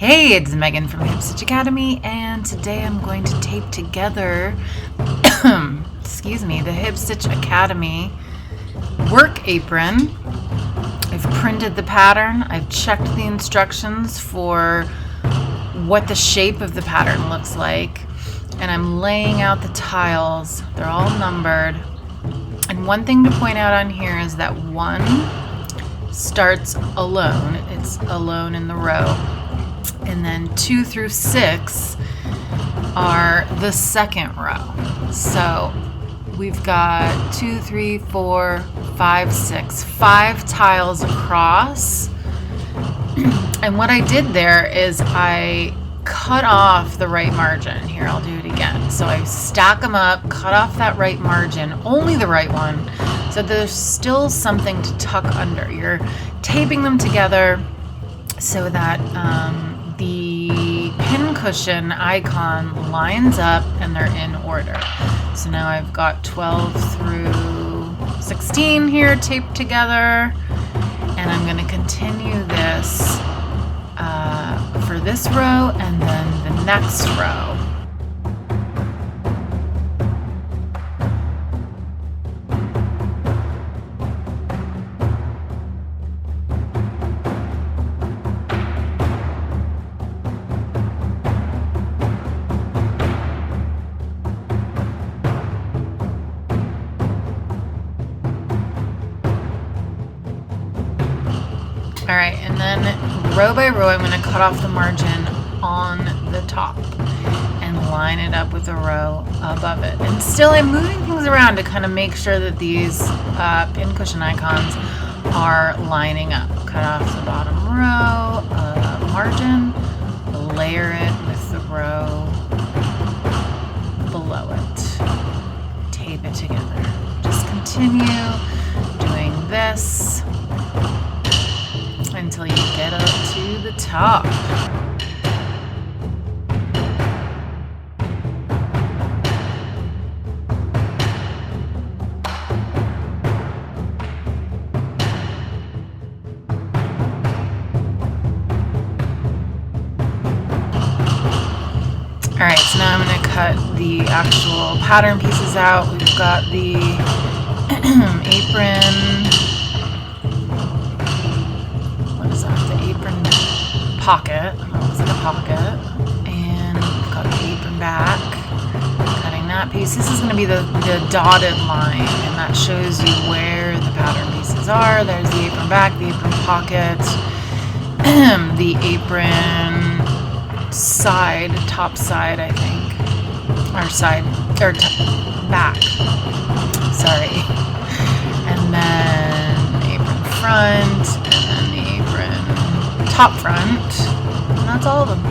Hey, it's Megan from Hipstitch Academy, and today I'm going to tape together, excuse me, the Hipstitch Academy work apron. I've printed the pattern, I've checked the instructions for what the shape of the pattern looks like, and I'm laying out the tiles. They're all numbered. And one thing to point out on here is that 1 starts alone. It's alone in the row. And then 2 through 6 are the second row. So we've got 2, 3, 4, 5, 6, 5 tiles across. And what I did there is I cut off the right margin. Here, I'll do it again. So I stack them up, cut off that right margin, only the right one, so there's still something to tuck under. You're taping them together so that the pincushion icon lines up and they're in order. So now I've got 12 through 16 here taped together, and I'm going to continue this for this row and then the next row. All right, and then row by row, I'm going to cut off the margin on the top and line it up with the row above it. And still, I'm moving things around to kind of make sure that these pincushion icons are lining up. Cut off the bottom row, margin, layer it with the row below it. Tape it together. Just continue doing this until you get up to the top. All right, so now I'm going to cut the actual pattern pieces out. We've got the apron. The apron pocket. That looks like a pocket. And we've got the apron back. Cutting that piece. This is going to be the dotted line, and that shows you where the pattern pieces are. There's the apron back, the apron pocket, the apron side, top side, I think, or side, or back. Sorry. And then the apron front, and then the apron top front, and that's all of them.